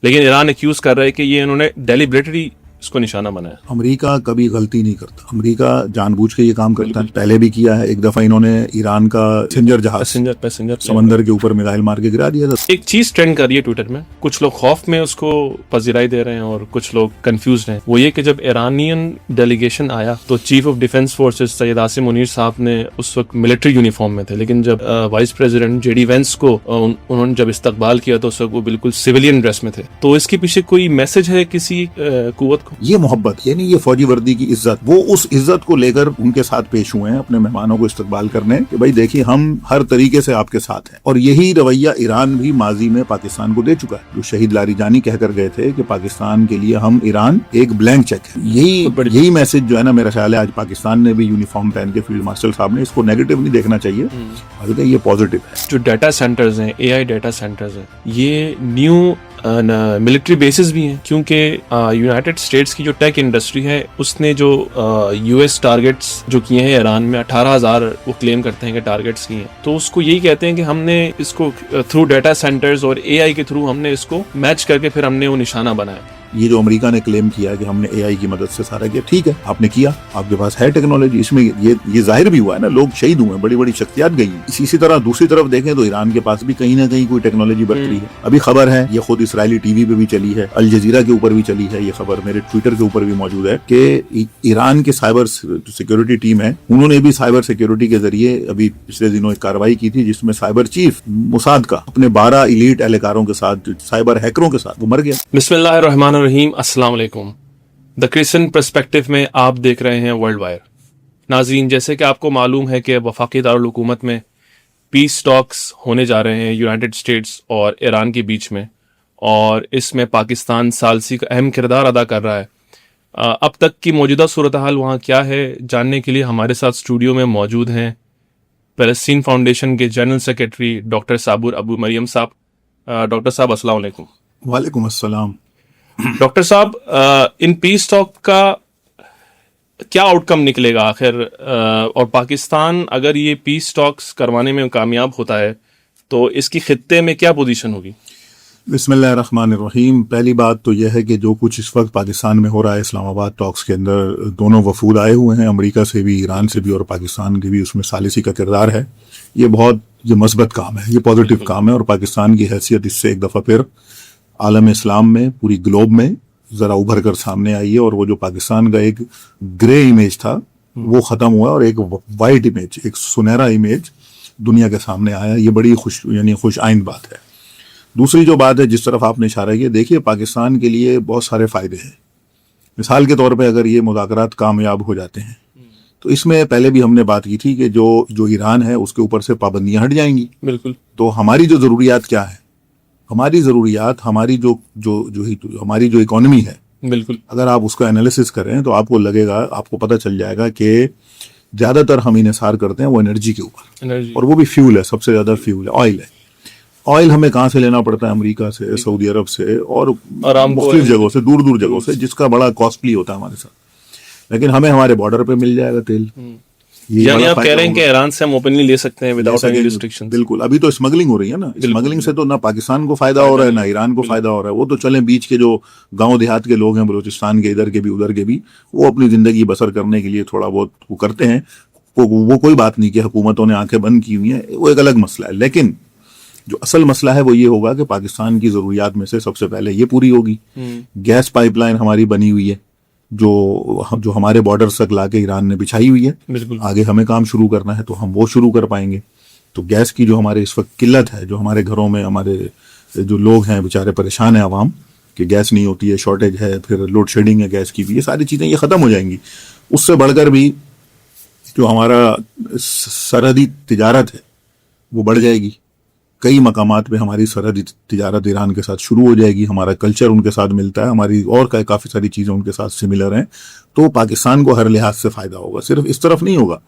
لیکن ایران ایکیوز کر رہا ہے کہ یہ انہوں نے ڈیلیبریٹلی اس کو نشانہ بنایا. امریکہ کبھی غلطی نہیں کرتا، امریکہ جان بوجھ کے یہ کام کرتا ہے، پہلے بھی کیا ہے. ایک دفعہ انہوں نے ایران کا پیسنجر سمندر کے اوپر میزائل مار کے گرا دیا تھا. ایک چیز ٹرینڈ کر رہی ہے ٹویٹر میں، کچھ لوگ خوف میں اس کو پذیرائی دے رہے ہیں اور کچھ لوگ کنفیوزڈ ہیں. وہ یہ کہ جب ایرانین ڈیلیگیشن آیا تو chief of defence forces Syed Asim Munir صاحب نے اس وقت ملٹری یونیفارم میں تھے، لیکن جب vice president J D Vance کو انہوں نے جب استقبال کیا تو اس وقت وہ بالکل سویلین ڈریس میں تھے. تو اس کے پیچھے کوئی میسج ہے کسی قوت کو؟ یہ محبت، یعنی یہ فوجی وردی کی عزت، وہ اس عزت کو لے کر ان کے ساتھ پیش ہوئے ہیں اپنے مہمانوں کو استقبال کرنے کہ بھائی دیکھیے ہم ہر طریقے سے آپ کے ساتھ ہیں. اور یہی رویہ ایران بھی ماضی میں پاکستان کو دے چکا ہے. جو شہید لاری جانی کہہ کر گئے تھے کہ پاکستان کے لیے ہم ایران ایک بلینک چیک ہے، یہی میسج جو ہے نا میرا خیال ہے آج پاکستان نے بھی یونیفارم پہن کے فیلڈ مارشل صاحب نے اس کو نیگیٹو نہیں دیکھنا چاہیے، بلکہ یہ پازیٹو ہے. جو ڈیٹا سینٹرز ہیں، اے آئی ڈیٹا سینٹرز ہیں، یہ نیو ملٹری بیسز بھی ہیں، کیونکہ یونائٹڈ اسٹیٹس کی جو ٹیک انڈسٹری ہے اس نے جو یو ایس ٹارگیٹس جو کیے ہیں ایران میں 18,000 وہ کلیم کرتے ہیں کہ ٹارگیٹس کیے ہیں، تو اس کو یہی کہتے ہیں کہ ہم نے اس کو تھرو ڈیٹا سینٹرز اور اے آئی کے تھرو ہم نے اس کو میچ کر کے پھر ہم نے وہ نشانہ بنایا. یہ جو امریکہ نے کلیم کیا کہ ہم نے اے آئی کی مدد سے سارا کیا، ٹھیک ہے آپ نے کیا، آپ کے پاس ہے ٹیکنالوجی، اس میں یہ ظاہر بھی ہوا ہے نا، لوگ شہید ہوئے ہیں، بڑی بڑی شخصیات گئی ہیں. اسی طرح دوسری طرف دیکھیں تو ایران کے پاس بھی کہیں نہ کہیں کوئی ٹیکنالوجی برت رہی ہے. ابھی خبر ہے، یہ خود اسرائیلی ٹی وی پہ بھی چلی ہے، الجزیرہ کے اوپر بھی چلی ہے، یہ خبر میرے ٹویٹر کے اوپر بھی موجود ہے کہ ایران کے سائبر سیکورٹی ٹیم ہے، انہوں نے بھی سائبر سیکورٹی کے ذریعے ابھی پچھلے دنوں ایک کارروائی کی تھی جس میں سائبر چیف موساد کا اپنے 12 ایلیٹ اہلکاروں کے ساتھ، سائبر ہیکروں کے ساتھ وہ مر گیا. بسم اللہ الرحمن الرحیم. السلام علیکم. دا کرسچن پرسپیکٹو میں آپ دیکھ رہے ہیں ورلڈ وائر. ناظرین، جیسے کہ آپ کو معلوم ہے کہ وفاقی دارالحکومت میں پیس ٹاکس ہونے جا رہے ہیں یونائٹڈ اسٹیٹس اور ایران کے بیچ میں، اور اس میں پاکستان ثالثی کا اہم کردار ادا کر رہا ہے. اب تک کی موجودہ صورتحال وہاں کیا ہے جاننے کے لیے ہمارے ساتھ اسٹوڈیو میں موجود ہیں فلسطین فاؤنڈیشن کے جنرل سیکرٹری ڈاکٹر صابر ابو مریم صاحب. ڈاکٹر صاحب السلام علیکم. وعلیکم السلام. ڈاکٹر صاحب، ان پیس ٹاک کا کیا آؤٹ کم نکلے گا آخر، اور پاکستان اگر یہ پیس ٹاکس کروانے میں کامیاب ہوتا ہے تو اس کی خطے میں کیا پوزیشن ہوگی؟ بسم اللہ الرحمن الرحیم. پہلی بات تو یہ ہے کہ جو کچھ اس وقت پاکستان میں ہو رہا ہے، اسلام آباد ٹاکس کے اندر دونوں وفود آئے ہوئے ہیں، امریکہ سے بھی، ایران سے بھی، اور پاکستان کے بھی اس میں ثالثی کا کردار ہے. یہ مثبت کام ہے، یہ پازیٹیو کام ہے، اور پاکستان کی حیثیت اس سے ایک دفعہ پھر عالم اسلام میں، پوری گلوب میں ذرا ابھر کر سامنے آئی ہے. اور وہ جو پاکستان کا ایک گرے امیج تھا وہ ختم ہوا اور ایک وائٹ امیج، ایک سنہرا امیج دنیا کے سامنے آیا. یہ بڑی خوش آئند بات ہے. دوسری جو بات ہے جس طرف آپ نے اشارہ کیا، دیکھیے پاکستان کے لیے بہت سارے فائدے ہیں. مثال کے طور پہ اگر یہ مذاکرات کامیاب ہو جاتے ہیں تو اس میں پہلے بھی ہم نے بات کی تھی کہ جو ایران ہے اس کے اوپر سے پابندیاں ہٹ جائیں گی. بالکل. تو ہماری جو ضروریات کیا ہے، ہماری ضروریات، ہماری ہماری جو اکانومی ہے، بالکل، اگر آپ اس کا انالیسس کریں تو آپ کو لگے گا، آپ کو پتہ چل جائے گا کہ زیادہ تر ہم انحصار کرتے ہیں وہ انرجی کے اوپر، اور وہ بھی فیول ہے، سب سے زیادہ فیول ہے، آئل ہے. آئل ہمیں کہاں سے لینا پڑتا ہے؟ امریکہ سے، سعودی عرب سے، اور مختلف جگہوں سے، دور دور جگہوں سے، جس کا بڑا کاسٹلی ہوتا ہے ہمارے ساتھ. لیکن ہمیں ہمارے بارڈر پہ مل جائے گا تیل. یعنی آپ کہہ رہے ہیں کہ ایران سے ہم اوپنلی لے سکتے ہیں وداؤٹ اینی ریسٹرکشن؟ بالکل. ابھی تو اسمگلنگ ہو رہی ہے نا، اسمگلنگ سے تو نہ پاکستان کو فائدہ ہو رہا ہے نہ ایران کو فائدہ ہو رہا ہے. وہ تو چلیں بیچ کے جو گاؤں دیہات کے لوگ ہیں، بلوچستان کے ادھر کے بھی ادھر کے بھی، وہ اپنی زندگی بسر کرنے کے لیے تھوڑا بہت وہ کرتے ہیں، وہ کوئی بات نہیں کہ حکومتوں نے آنکھیں بند کی ہوئی ہیں، وہ ایک الگ مسئلہ ہے. لیکن جو اصل مسئلہ ہے وہ یہ ہوگا کہ پاکستان کی ضروریات میں سے سب سے پہلے یہ پوری ہوگی. گیس پائپ لائن ہماری بنی ہوئی ہے جو ہمارے بارڈرز تک لا کے ایران نے بچھائی ہوئی ہے. بالکل. آگے ہمیں کام شروع کرنا ہے تو ہم وہ شروع کر پائیں گے. تو گیس کی جو ہمارے اس وقت قلت ہے، جو ہمارے گھروں میں ہمارے جو لوگ ہیں بیچارے پریشان ہیں، عوام، کہ گیس نہیں ہوتی ہے، شارٹیج ہے، پھر لوڈ شیڈنگ ہے گیس کی بھی، یہ ساری چیزیں یہ ختم ہو جائیں گی. اس سے بڑھ کر بھی جو ہمارا سرحدی تجارت ہے وہ بڑھ جائے گی. کئی مقامات پہ ہماری سرحدی تجارت ایران کے ساتھ شروع ہو جائے گی. ہمارا کلچر ان کے ساتھ ملتا ہے، ہماری اور کافی ساری چیزیں ان کے ساتھ سملر ہیں. تو پاکستان کو ہر لحاظ سے فائدہ ہوگا. صرف اس طرف نہیں ہوگا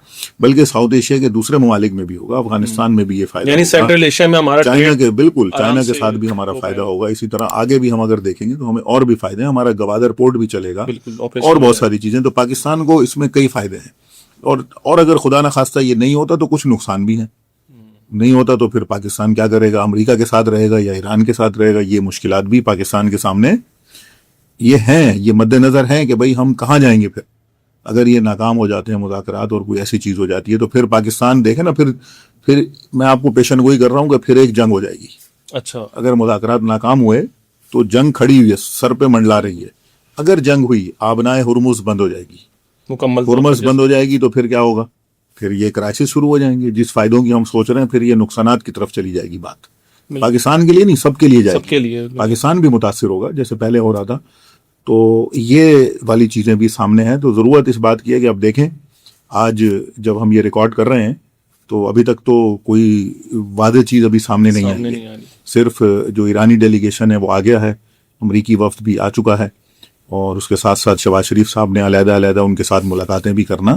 بلکہ ساؤتھ ایشیا کے دوسرے ممالک میں بھی ہوگا. افغانستان میں بھی یہ فائدہ، یعنی سینٹرل ایشیا میں ہمارا چائنا کے، بالکل چائنا کے ساتھ بھی ہمارا فائدہ ہوگا. اسی طرح آگے بھی ہم اگر دیکھیں گے تو ہمیں اور بھی فائدے ہیں. ہمارا گوادر پورٹ بھی چلے گا اور بہت ساری چیزیں. تو پاکستان کو اس میں کئی فائدے ہیں. اور اگر خدا نخواستہ یہ نہیں ہوتا تو کچھ نقصان بھی ہیں. نہیں ہوتا تو پھر پاکستان کیا کرے گا؟ امریکہ کے ساتھ رہے گا یا ایران کے ساتھ رہے گا؟ یہ مشکلات بھی پاکستان کے سامنے یہ ہیں، یہ مد نظر ہیں کہ بھئی ہم کہاں جائیں گے پھر اگر یہ ناکام ہو جاتے ہیں مذاکرات اور کوئی ایسی چیز ہو جاتی ہے تو پھر پاکستان دیکھیں نا، پھر میں آپ کو پیشن گوئی کر رہا ہوں کہ پھر ایک جنگ ہو جائے گی. اچھا، اگر مذاکرات ناکام ہوئے تو جنگ کھڑی ہوئی ہے، سر پہ منڈلا رہی ہے. اگر جنگ ہوئی، آبنائے ہرمز بند ہو جائے گی، مکمل طور ہرمز پر بند ہو جائے گی تو پھر کیا ہوگا؟ پھر یہ کرائسس شروع ہو جائیں گے. جس فائدوں کی ہم سوچ رہے ہیں پھر یہ نقصانات کی طرف چلی جائے گی بات. پاکستان کے لیے نہیں، سب کے لیے جائے سب کے گی. لیے پاکستان بھی متاثر ہوگا جیسے پہلے ہو رہا تھا. تو یہ والی چیزیں بھی سامنے ہیں. تو ضرورت اس بات کی ہے کہ اب دیکھیں، آج جب ہم یہ ریکارڈ کر رہے ہیں تو ابھی تک تو کوئی واضح چیز ابھی سامنے نہیں آئی ہے. صرف جو ایرانی ڈیلیگیشن ہے وہ آ گیا ہے، امریکی وفد بھی آ چکا ہے، اور اس کے ساتھ ساتھ شہباز شریف صاحب نے علیحدہ ان کے ساتھ ملاقاتیں بھی کرنا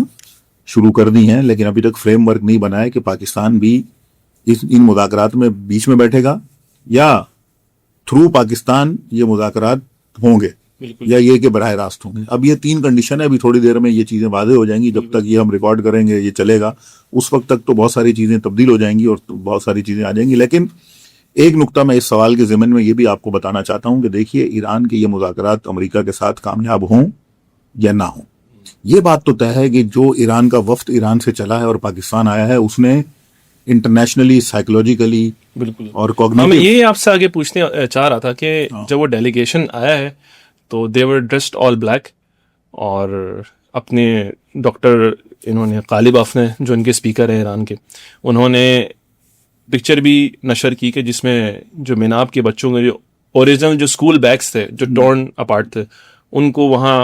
شروع کر دی ہیں. لیکن ابھی تک فریم ورک نہیں بنا ہے کہ پاکستان بھی ان مذاکرات میں بیچ میں بیٹھے گا یا تھرو پاکستان یہ مذاکرات ہوں گے یا یہ کہ براہ راست ہوں گے. اب یہ 3 کنڈیشن ہے. ابھی تھوڑی دیر میں یہ چیزیں واضح ہو جائیں گی. جب تک یہ ہم ریکارڈ کریں گے یہ چلے گا، اس وقت تک تو بہت ساری چیزیں تبدیل ہو جائیں گی اور بہت ساری چیزیں آ جائیں گی. لیکن ایک نقطہ میں اس سوال کے ضمن میں یہ بھی آپ کو بتانا چاہتا ہوں کہ دیکھیے، ایران کے یہ مذاکرات امریکہ کے ساتھ کامیاب ہوں یا نہ ہوں، یہ بات تو طے ہے کہ جو ایران کا وفد ایران سے چلا ہے اور پاکستان آیا ہے، اس نے انٹرنیشنلی، سائیکولوجیکلی بالکل. اور میں کوگنیٹو، یہ آپ سے آگے پوچھنے چاہ رہا تھا کہ جب وہ ڈیلیگیشن آیا ہے تو دے ور ڈریسڈ آل بلیک، اور اپنے ڈاکٹر انہوں نے غالب نے جو ان کے اسپیکر ہیں ایران کے، انہوں نے پکچر بھی نشر کی کہ جس میں جو میناب کے بچوں کے جو اوریجنل جو اسکول بیگس تھے جو ٹورن اپارٹ تھے، ان کو وہاں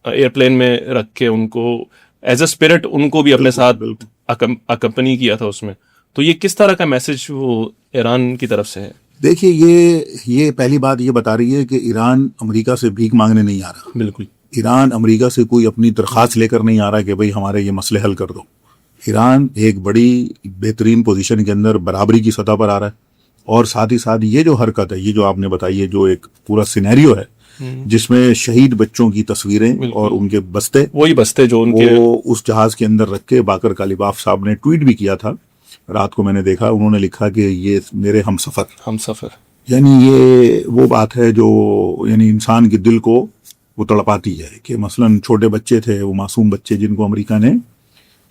ایئرپلین میں رکھ کے ان کو ایز اے اسپرٹ ان کو بھی اپنے ساتھ اکمپنی کیا تھا اس میں. تو یہ کس طرح کا میسج وہ ایران کی طرف سے ہے؟ دیکھیے، یہ پہلی بات یہ بتا رہی ہے کہ ایران امریکہ سے بھیک مانگنے نہیں آ رہا. بالکل. ایران امریکہ سے کوئی اپنی درخواست لے کر نہیں آ رہا کہ بھئی ہمارے یہ مسئلے حل کر دو. ایران ایک بڑی بہترین پوزیشن کے اندر برابری کی سطح پر آ رہا ہے، اور ساتھ ہی ساتھ یہ جو حرکت ہے، یہ جو آپ نے بتائی ہے، جو ایک پورا سینیریو ہے جس میں شہید بچوں کی تصویریں اور ان کے بستے، وہی بستے جو ان کے وہ اس جہاز کے اندر رکھ کے، باقر کالیباف صاحب نے ٹویٹ بھی کیا تھا رات کو، میں نے دیکھا، انہوں نے لکھا کہ یہ میرے ہم سفر. یعنی یہ وہ بات ہے جو یعنی انسان کے دل کو وہ تڑپاتی ہے کہ مثلاً چھوٹے بچے تھے، وہ معصوم بچے جن کو امریکہ نے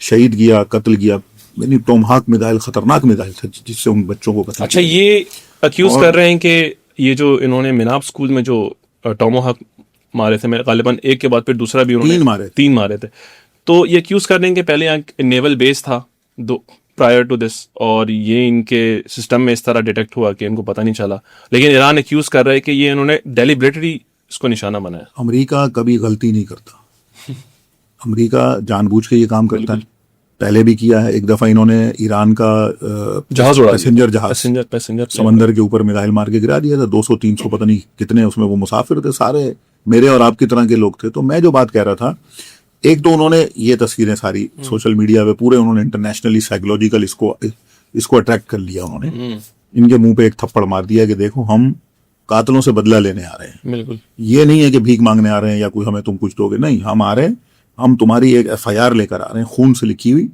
شہید کیا، قتل کیا. یعنی ٹومہاک میزائل خطرناک میزائل تھا جس سے ان بچوں کو قتل. اچھا، یہ اکیوز کر رہے ہیں کہ یہ جو انہوں نے میناب اسکول میں جو ٹومہاک مارے تھے، غالباً ایک کے بعد پھر دوسرا بھی انہوں نے 3 مارے تھے، تو یہ اکیوز کر رہے ہیں کہ پہلے یہاں نیول بیس تھا پرائر ٹو دس، اور یہ ان کے سسٹم میں اس طرح ڈیٹیکٹ ہوا کہ ان کو پتہ نہیں چلا. لیکن ایران ایکیوز کر رہا ہے کہ یہ انہوں نے ڈیلیبریٹلی اس کو نشانہ بنایا. امریکہ کبھی غلطی نہیں کرتا. امریکہ جان بوجھ کے یہ کام کرتا ہے. پہلے بھی کیا ہے. ایک دفعہ انہوں نے ایران کا جہاز اڑا پیسنجر سمندر کے اوپر میزائل مار کے گرا دیا تھا. 200-300 پتہ نہیں کتنے اس میں وہ مسافر تھے، سارے میرے اور آپ کی طرح کے لوگ تھے. تو میں جو بات کہہ رہا تھا، ایک تو انہوں نے یہ تصویریں ساری سوشل میڈیا پہ پورے انہوں نے انٹرنیشنلی سائیکولوجیکل اس کو اٹریکٹ کر لیا. انہوں نے ان کے منہ پہ ایک تھپڑ مار دیا کہ دیکھو ہم قاتلوں سے بدلہ لینے آ رہے ہیں. بالکل. یہ نہیں ہے کہ بھیک مانگنے آ رہے ہیں یا کوئی ہمیں تم کچھ دو گے، نہیں، ہم آ رہے ہیں، ہم تمہاری ایک FIR لے کر آ رہے ہیں، خون سے لکھی ہوئی،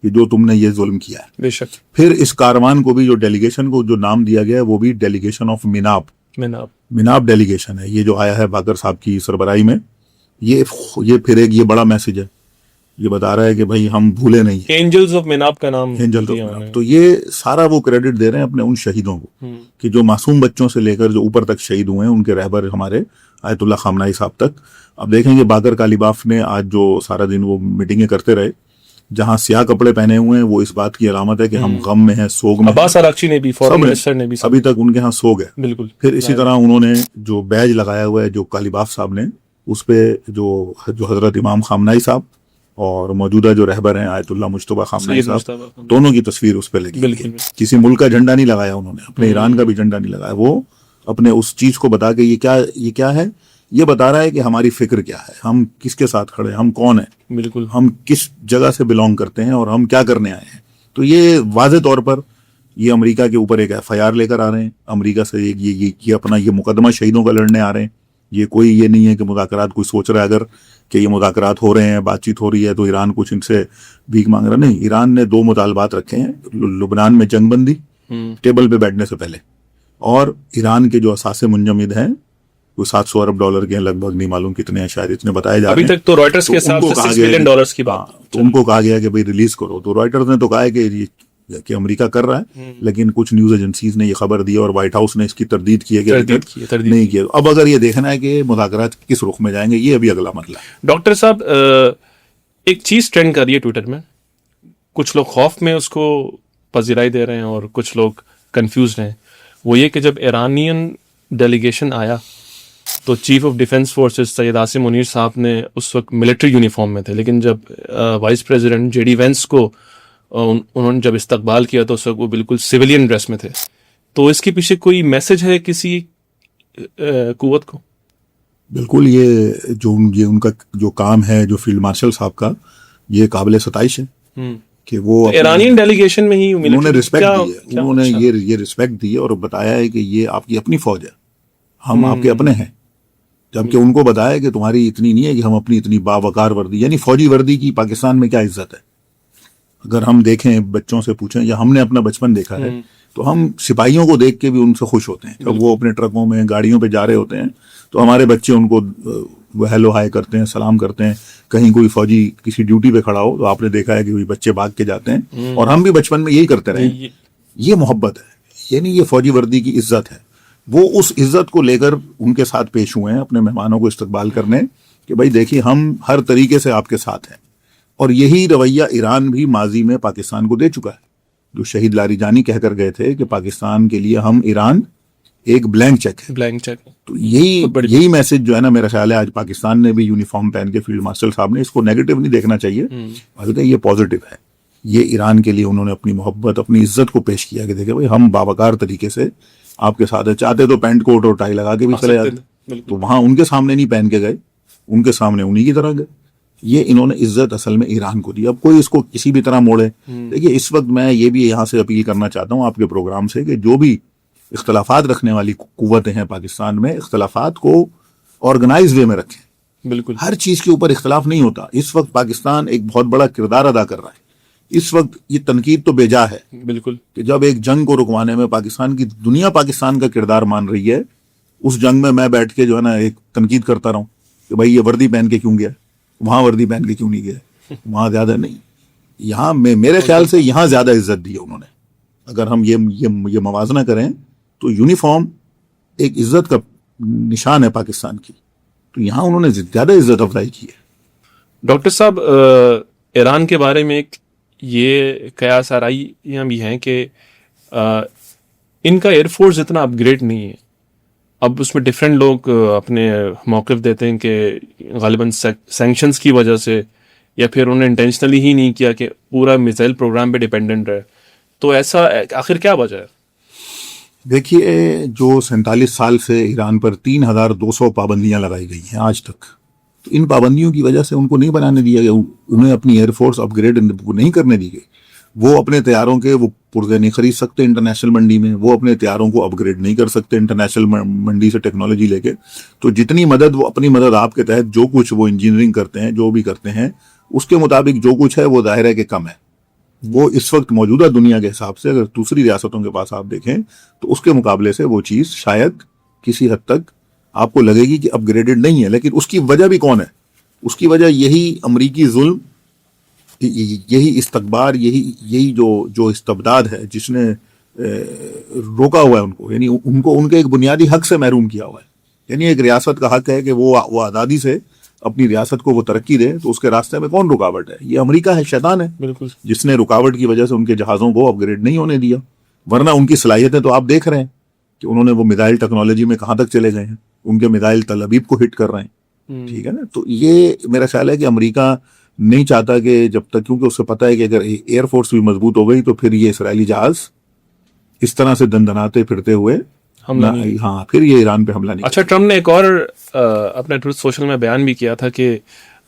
کہ جو تم نے یہ ظلم کیا ہے. بے شک. پھر اس کاروان کو بھی، جو ڈیلیگیشن کو جو نام دیا گیا ہے، وہ بھی ڈیلیگیشن آف میناب ڈیلیگیشن ہے. یہ جو آیا ہے باقر صاحب کی سربراہی میں، یہ پھر ایک یہ بڑا میسج ہے. یہ بتا رہا ہے کہ بھائی ہم بھولے نہیں ہیں. اینجلز آف میناب کا نام. تو یہ سارا وہ کریڈٹ دے رہے ہیں اپنے ان شہیدوں کو کہ جو معصوم بچوں سے لے کر جو اوپر تک شہید ہوئے ہیں، ان کے رہبر ہمارے آیت اللہ خامنائی صاحب تک. اب دیکھیں گے باقر کالیباف نے آج جو سارا دن وہ میٹنگیں کرتے رہے، جہاں سیاہ کپڑے پہنے ہوئے ہیں، وہ اس بات کی علامت ہے کہ ہم غم میں ہیں، سوگ میں. عباس اراغچی نے بھی، فورن منسٹر نے بھی، ابھی تک ان کے ہاں سوگ ہے. بالکل. پھر اسی طرح انہوں نے جو بیج لگایا ہوا ہے جو کالیباف صاحب نے، اس پہ جو حضرت امام خامنائی صاحب اور موجودہ جو رہبر ہیں آیت اللہ مجتبی خامنائی صاحب، دونوں کی تصویر اس پہ لگی. کسی ملک کا جھنڈا نہیں لگایا انہوں نے، اپنے ایران کا بھی جھنڈا نہیں لگایا. وہ اپنے اس چیز کو بتا کے یہ کیا ہے، یہ بتا رہا ہے کہ ہماری فکر کیا ہے، ہم کس کے ساتھ کھڑے ہیں، ہم کون ہیں، بالکل، ہم کس جگہ سے بلونگ کرتے ہیں اور ہم کیا کرنے آئے ہیں. تو یہ واضح طور پر یہ امریکہ کے اوپر ایک FIR لے کر آ رہے ہیں. امریکہ سے یہ اپنا یہ مقدمہ شہیدوں کا لڑنے آ رہے ہیں یہ کوئی یہ نہیں ہے کہ مذاکرات کوئی سوچ رہا ہے اگر کہ یہ مذاکرات ہو رہے ہیں، بات چیت ہو رہی ہے تو ایران کچھ ان سے بھیک مانگ رہا، نہیں. ایران نے 2 مطالبات رکھے ہیں لبنان میں جنگ بندی ٹیبل پہ بیٹھنے سے پہلے، اور ایران کے جو اثاثے منجمد ہیں وہ $700 ارب کے ہیں، لگ بھگ نہیں معلوم کتنے ہیں، شاید اتنے بتائے جا رہے ہیں. ابھی تک تو رائٹرز کے حساب سے $6 بلین کی بات، تو ان کو کہا گیا کہ بھائی ریلیز کرو. تو رائٹرز نے تو کہا ہے کہ امریکہ کر رہا ہے، لیکن کچھ نیوز ایجنسیز نے یہ خبر دی اور وائٹ ہاؤس نے اس کی تردید کی ہے کہ نہیں کیا. اب اگر یہ دیکھنا ہے کہ مذاکرات کس رخ میں جائیں گے، یہ ابھی اگلا مسئلہ ہے. ڈاکٹر صاحب ایک چیز ٹرینڈ کر رہی ہے ٹویٹر میں، کچھ لوگ خوف میں اس کو پذیرائی دے رہے ہیں اور کچھ لوگ کنفیوزڈ ہیں. وہ یہ کہ جب ایرانین ڈیلیگیشن آیا تو chief of defence forces Syed Asim Munir صاحب نے اس وقت ملٹری یونیفارم میں تھے، لیکن جب vice president J D Vance کو انہوں نے جب استقبال کیا تو اس وقت وہ بالکل سویلین ڈریس میں تھے. تو اس کے پیچھے کوئی میسج ہے کسی قوت کو؟ بالکل. یہ ان کا جو کام ہے جو فیلڈ مارشل صاحب کا، یہ قابل ستائش ہے کہ وہ ایرانین ڈیلیگیشن میں ہی انہوں نے رسپیکٹ دی ہے. انہوں نے یہ رسپیکٹ دی اور بتایا ہے کہ یہ آپ کی اپنی فوج ہے، ہم آپ کے اپنے ہیں. جبکہ ان کو بتایا کہ تمہاری اتنی نہیں ہے کہ ہم اپنی اتنی باوقار وردی، یعنی فوجی وردی کی پاکستان میں کیا عزت ہے. اگر ہم دیکھیں، بچوں سے پوچھیں یا ہم نے اپنا بچپن دیکھا ہے تو ہم سپاہیوں کو دیکھ کے بھی ان سے خوش ہوتے ہیں. جب وہ اپنے ٹرکوں میں گاڑیوں پہ جا رہے ہوتے ہیں تو ہمارے بچے ان کو ہیلو ہائی کرتے ہیں، سلام کرتے ہیں. کہیں کوئی فوجی کسی ڈیوٹی پہ کھڑا ہو تو آپ نے دیکھا ہے کہ بچے بھاگ کے جاتے ہیں، اور ہم بھی بچپن میں یہی کرتے رہے. یہ محبت ہے، یعنی یہ فوجی وردی کی عزت ہے. وہ اس عزت کو لے کر ان کے ساتھ پیش ہوئے ہیں اپنے مہمانوں کو استقبال کرنے کہ بھائی دیکھیے ہم ہر طریقے سے آپ کے ساتھ ہیں. اور یہی رویہ ایران بھی ماضی میں پاکستان کو دے چکا ہے. جو شہید لاری جانی کہہ کر گئے تھے کہ پاکستان کے لیے ہم ایران ایک بلینک چیک ہے. تو یہی میسج جو ہے نا، میرا خیال ہے آج پاکستان نے بھی یونیفارم پہن کے فیلڈ مارشل صاحب نے اس کو نیگیٹو نہیں دیکھنا چاہیے، بلکہ یہ پازیٹو ہے. یہ ایران کے لیے انہوں نے اپنی محبت، اپنی عزت کو پیش کیا کہ دیکھیں بھائی ہم باوقار طریقے سے آپ کے ساتھ ہیں. چاہتے تو پینٹ کوٹ اور ٹائی لگا کے بھی چلے جاتے، تو وہاں ان کے سامنے نہیں پہن کے گئے، ان کے سامنے انہی کی طرح گئے. یہ انہوں نے عزت اصل میں ایران کو دی. اب کوئی اس کو کسی بھی طرح موڑے. دیکھیے اس وقت میں یہ بھی یہاں سے اپیل کرنا چاہتا ہوں آپ کے پروگرام سے کہ جو بھی اختلافات رکھنے والی قوتیں ہیں پاکستان میں، اختلافات کو آرگنائز وے میں رکھیں. بالکل ہر چیز کے اوپر اختلاف نہیں ہوتا. اس وقت پاکستان ایک بہت بڑا کردار ادا کر رہا ہے. اس وقت یہ تنقید تو بے جا ہے بالکل کہ جب ایک جنگ کو رکوانے میں پاکستان کی دنیا پاکستان کا کردار مان رہی ہے، اس جنگ میں میں بیٹھ کے جو ہے نا ایک تنقید کرتا رہوں کہ بھائی یہ وردی پہن کے کیوں گیا، وہاں وردی پہن کے کیوں نہیں گیا، وہاں زیادہ نہیں. یہاں میرے خیال سے یہاں زیادہ عزت دی ہے انہوں نے. اگر ہم یہ موازنہ کریں تو یونیفارم ایک عزت کا نشان ہے پاکستان کی، تو یہاں انہوں نے زیادہ عزت افزائی کی ہے. ڈاکٹر صاحب ایران کے بارے میں ایک یہ قیاس آرائیاں بھی ہیں کہ ان کا ایئر فورس اتنا اپ گریڈ نہیں ہے. اب اس میں ڈفرینٹ لوگ اپنے موقف دیتے ہیں کہ غالباً سینکشنز کی وجہ سے، یا پھر انہوں نے انٹینشنلی ہی نہیں کیا کہ پورا میزائل پروگرام پہ ڈیپینڈنٹ ہے. تو ایسا آخر کیا وجہ ہے؟ دیکھیے جو 47 سال سے ایران پر 3200 پابندیاں لگائی گئی ہیں آج تک، تو ان پابندیوں کی وجہ سے ان کو نہیں بنانے دیا گیا، انہیں اپنی ایئر فورس اپ گریڈ نہیں کرنے دی گئی. وہ اپنے طیاروں کے وہ پرزے نہیں خرید سکتے انٹرنیشنل منڈی میں، وہ اپنے طیاروں کو اپ گریڈ نہیں کر سکتے انٹرنیشنل منڈی سے ٹیکنالوجی لے کے. تو جتنی مدد وہ اپنی مدد آپ کے تحت جو کچھ وہ انجینئرنگ کرتے ہیں، جو بھی کرتے ہیں، اس کے مطابق جو کچھ ہے وہ ظاہر ہے کہ کم ہے. وہ اس وقت موجودہ دنیا کے حساب سے اگر دوسری ریاستوں کے پاس آپ دیکھیں تو اس کے مقابلے سے وہ چیز شاید کسی حد تک آپ کو لگے گی کہ اپ گریڈڈ نہیں ہے. لیکن اس کی وجہ بھی کون ہے؟ اس کی وجہ یہی امریکی ظلم، یہی استکبار، یہی جو استبداد ہے جس نے روکا ہوا ہے ان کو، یعنی ان کو ان کے ایک بنیادی حق سے محروم کیا ہوا ہے. یعنی ایک ریاست کا حق ہے کہ وہ آزادی سے اپنی ریاست کو وہ ترقی دے، تو اس کے راستے میں کون رکاوٹ ہے؟ یہ امریکہ ہے، شیطان ہے، بالکل، جس نے رکاوٹ کی وجہ سے ان کے جہازوں کو اپ گریڈ نہیں ہونے دیا. ورنہ ان کی صلاحیتیں تو آپ دیکھ رہے ہیں کہ انہوں نے وہ میزائل ٹیکنالوجی میں کہاں تک چلے گئے ہیں، ان کے میزائل تل ابیب کو ہٹ کر رہے ہیں. ٹھیک ہے نا. تو یہ میرا خیال ہے کہ امریکہ نہیں چاہتا کہ جب تک، کیونکہ اس سے پتا ہے کہ اگر ایئر فورس بھی مضبوط ہو گئی تو پھر یہ اسرائیلی جہاز اس طرح سے دندناتے پھرتے ہوئے ہاں پھر یہ ایران پہ حملہ نہیں. اچھا، ٹرمپ نے ایک اور اپنے ٹروتھ سوشل میں بیان بھی کیا تھا کہ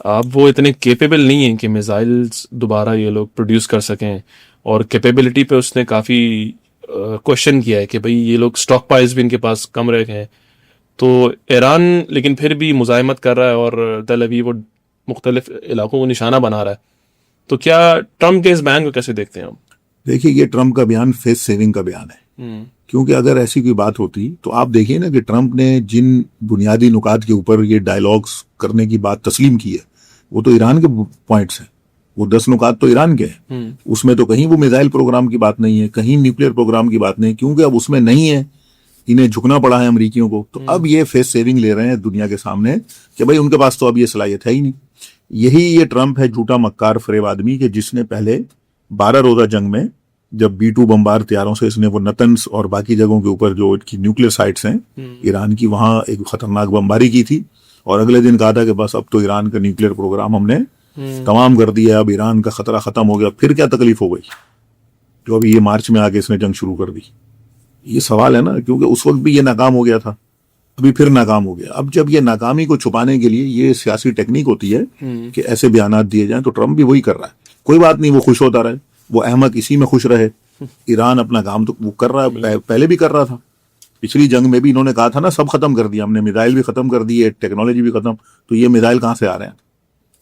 اب وہ اتنے کیپیبل نہیں ہیں کہ میزائلز دوبارہ یہ لوگ پروڈیوس کر سکیں، اور کیپیبلٹی پہ اس نے کافی کوشچن کیا ہے کہ بھئی یہ لوگ اسٹاک پائز بھی ان کے پاس کم رہ گئے ہیں. تو ایران لیکن پھر بھی مزاحمت کر رہا ہے اور تل ابیب اور مختلف علاقوں کو نشانہ بنا رہا ہے. تو کیا ٹرمپ کے اس بیان کو کیسے دیکھتے ہیں آپ؟ دیکھیے یہ ٹرمپ کا بیان فیس سیونگ کا بیان ہے، کیونکہ اگر ایسی کوئی بات ہوتی تو آپ دیکھیے نا کہ ٹرمپ نے جن بنیادی نکات کے اوپر یہ ڈائلاگز کرنے کی بات تسلیم کی ہے وہ تو ایران کے پوائنٹس ہیں، وہ 10 نکات تو ایران کے ہیں. اس میں تو کہیں وہ میزائل پروگرام کی بات نہیں ہے، کہیں نیوکلیر پروگرام کی بات نہیں، کیونکہ اب اس میں نہیں ہے، انہیں جھکنا پڑا ہے امریکیوں کو. تو اب یہ فیس سیونگ لے رہے ہیں دنیا کے سامنے کہ بھائی ان کے پاس تو اب یہ صلاحیت ہے ہی نہیں. یہی یہ ٹرمپ ہے جھوٹا مکار فریب آدمی کہ جس نے پہلے 12 روزہ جنگ میں جب B-2 بمبار طیاروں سے اس نے وہ نتنز اور باقی جگہوں کے اوپر جو نیوکلیر سائٹس ہیں ایران کی، وہاں ایک خطرناک بمباری کی تھی، اور اگلے دن کہا تھا کہ بس اب تو ایران کا نیوکلیر پروگرام ہم نے تمام کر دیا، اب ایران کا خطرہ ختم ہو گیا. پھر کیا تکلیف ہو گئی جو ابھی یہ مارچ میں آگے اس نے جنگ شروع کر دی؟ یہ سوال ہے نا، کیونکہ اس وقت بھی یہ ناکام ہو گیا تھا، ابھی پھر ناکام ہو گیا. اب جب یہ ناکامی کو چھپانے کے لیے یہ سیاسی ٹیکنیک ہوتی ہے کہ ایسے بیانات دیے جائیں، تو ٹرمپ بھی وہی کر رہا ہے. کوئی بات نہیں، وہ خوش ہوتا رہے، وہ احمق اسی میں خوش رہے. ایران اپنا کام تو وہ کر رہا ہے، پہلے بھی کر رہا تھا. پچھلی جنگ میں بھی انہوں نے کہا تھا نا سب ختم کر دیا ہم نے، میزائل بھی ختم کر دیے، ٹیکنالوجی بھی ختم. تو یہ میزائل کہاں سے آ رہے ہیں؟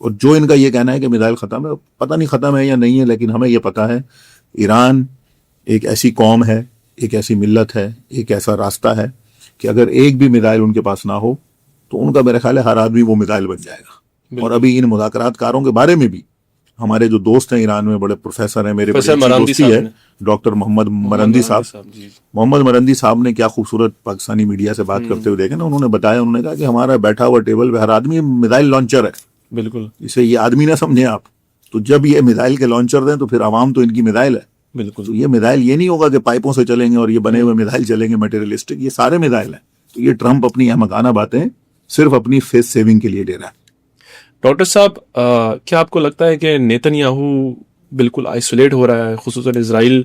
اور جو ان کا یہ کہنا ہے کہ میزائل ختم ہے، پتہ نہیں ختم ہے یا نہیں ہے، لیکن ہمیں یہ پتہ ہے ایران ایک ایسی قوم ہے، ایک ایسی ملت ہے، ایک ایسا راستہ ہے کہ اگر ایک بھی میزائل ان کے پاس نہ ہو تو ان کا میرا خیال ہے ہر آدمی وہ میزائل بن جائے گا. اور ابھی ان مذاکرات کاروں کے بارے میں بھی ہمارے جو دوست ہیں ایران میں، بڑے پروفیسر ہیں، میرے بڑے اچھی دوستی ہے، ڈاکٹر محمد مرندی صاحب. محمد مرندی صاحب نے کیا خوبصورت پاکستانی میڈیا سے بات کرتے ہوئے دیکھا نا، انہوں نے بتایا، انہوں نے کہا کہ ہمارا بیٹھا ہوا ٹیبل پہ ہر آدمی میزائل لانچر ہے. بالکل، اسے یہ آدمی نہ سمجھیں آپ. تو جب یہ میزائل کے لانچر دیں تو پھر عوام تو ان کی میزائل ہے. بالکل. تو یہ میزائل یہ نہیں ہوگا کہ پائپوں سے چلیں گے اور یہ بنے ہوئے میزائل چلیں گے میٹیریلسٹک، یہ سارے میزائل ہیں. تو یہ ٹرمپ اپنی احمقانہ باتیں صرف اپنی فیس سیونگ کے لیے دے رہا ہے. ڈاکٹر صاحب، کیا آپ کو لگتا ہے کہ نیتن یاہو بالکل آئسولیٹ ہو رہا ہے، خصوصاً اسرائیل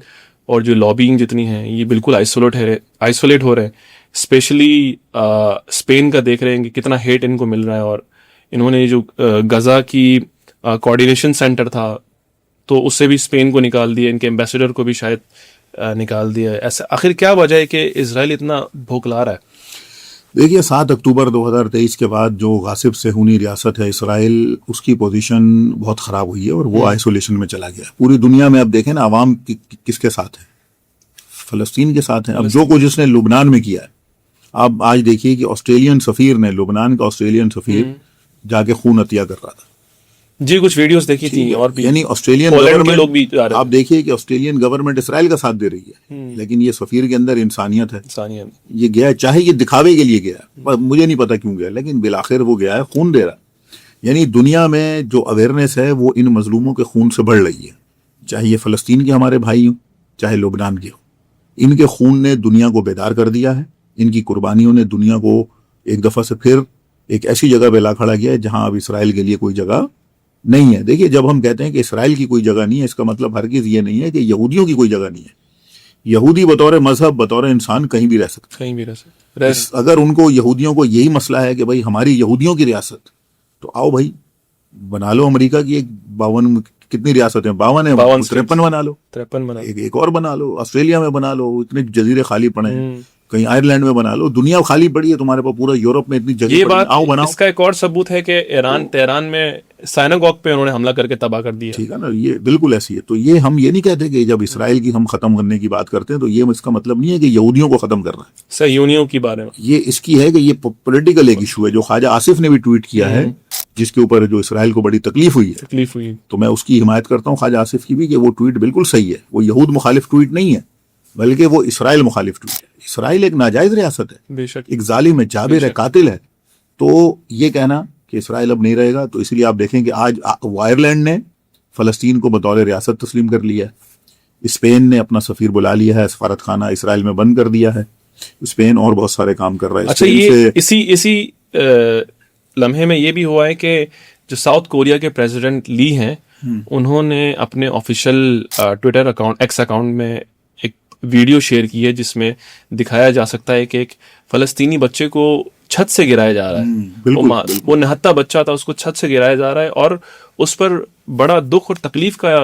اور جو لابینگ جتنی ہیں یہ بالکل آئسولیٹ ہو رہے ہیں؟ اسپیشلی اسپین کا دیکھ رہے ہیں کہ کتنا ہیٹ ان کو مل رہا ہے، اور انہوں نے جو غزہ کی کوآرڈینیشن سینٹر تھا تو اس سے بھی اسپین کو نکال دیا، ان کے ایمبیسڈر کو بھی شاید نکال دیا. ایسا آخر کیا وجہ ہے کہ اسرائیل اتنا بھوکلا رہا ہے؟ دیکھیے 7 اکتوبر 2023 کے بعد جو غاصب صہیونی ریاست ہے اسرائیل، اس کی پوزیشن بہت خراب ہوئی ہے اور وہ آئسولیشن میں چلا گیا. پوری دنیا میں اب دیکھیں نا عوام کس کے ساتھ ہے؟ فلسطین کے ساتھ ہیں. اب جو کچھ اس نے لبنان میں کیا ہے، اب آج دیکھیے کہ آسٹریلین سفیر نے، لبنان کا آسٹریلین سفیر جا کے خون عطیہ کر رہا تھا. جی کچھ ویڈیوز دیکھی تھی، اور بھی یعنی آسٹریلین گورنمنٹ، آپ دیکھیے کہ آسٹریلین گورنمنٹ اسرائیل کا ساتھ دے رہی ہے، لیکن یہ سفیر کے اندر انسانیت ہے. یہ گیا چاہے یہ دکھاوے کے لیے گیا، مجھے نہیں پتا کیوں گیا، لیکن بالآخر وہ گیا ہے خون دے رہا. یعنی دنیا میں جو اویئرنیس ہے وہ ان مظلوموں کے خون سے بڑھ رہی ہے، چاہے یہ فلسطین کے ہمارے بھائی ہوں، چاہے لبنان کے ہوں. ان کے خون نے دنیا کو بیدار کر دیا ہے، ان کی قربانیوں نے دنیا کو ایک دفعہ سے پھر ایک ایسی جگہ پہ لا کھڑا کیا ہے جہاں اب اسرائیل کے لیے کوئی جگہ نہیں ہے. دیکھیے جب ہم کہتے ہیں کہ اسرائیل کی کوئی جگہ نہیں ہے، اس کا مطلب ہرگز یہ نہیں ہے کہ یہودیوں کی کوئی جگہ نہیں ہے. یہودی بطور مذہب، بطور انسان کہیں بھی رہ سکتے. اگر ان کو یہودیوں کو یہی مسئلہ ہے کہ بھائی ہماری یہودیوں کی ریاست، تو آؤ بھائی بنا لو. امریکہ کی 52 کتنی ریاستیں؟ 52 ہیں، 53 بنا لو، ایک اور بنا لو. آسٹریلیا میں بنا لو، اتنے جزیرے خالی پڑے ہیں. کہیں آئرلینڈ میں بنا لو. دنیا خالی پڑی ہے تمہارے پاس، پورا یورپ میں اتنی جگہ پڑی، آؤ بناؤ. اس کا ایک اور ثبوت ہے کہ ایران تہران میں سائناگوگ پہ انہوں نے حملہ کر کے تباہ کر دیا. ٹھیک ہے نا، یہ بالکل ایسی ہے. تو یہ ہم یہ نہیں کہتے کہ جب اسرائیل کی ہم ختم کرنے کی بات کرتے ہیں تو یہ اس کا مطلب نہیں ہے کہ یہودیوں کو ختم کرنا ہے. صہیونیوں کی بارے میں یہ اس کی ہے کہ یہ پولیٹیکل ایک ایشو ہے جو خواجہ آصف نے بھی ٹویٹ کیا ہے، جس کے اوپر جو اسرائیل کو بڑی تکلیف ہوئی. تو میں اس کی حمایت کرتا ہوں خواجہ آصف کی بھی، کہ وہ ٹویٹ بالکل صحیح ہے. وہ یہود مخالف ٹویٹ نہیں ہے، بلکہ وہ اسرائیل مخالف ٹویٹ ہے. اسرائیل ایک ناجائز ریاست ہے، بے شک ایک ظالم ہے، جابر ہے، قاتل ہے. تو یہ کہنا کہ اسرائیل اب نہیں رہے گا، تو اس لیے آپ دیکھیں کہ آج آئرلینڈ نے فلسطین کو بطور ریاست تسلیم کر لیا ہے. اسپین نے اپنا سفیر بلا لیا ہے، سفارت خانہ اسرائیل میں بند کر دیا ہے. اسپین اور بہت سارے کام کر رہا ہے. اچھا، یہ اسی لمحے میں یہ بھی ہوا ہے کہ جو ساؤتھ کوریا کے پریزیڈنٹ لی ہیں، انہوں نے اپنے official Twitter account, x account میں ایک ویڈیو شیئر کی ہے جس میں دکھایا جا سکتا ہے کہ ایک فلسطینی بچے کو چھت سے گرایا جا رہا ہے. وہ نہتا بچہ تھا، اس کو چھت سے گرایا جا رہا ہے، اور اس پر بڑا دکھ اور تکلیف کا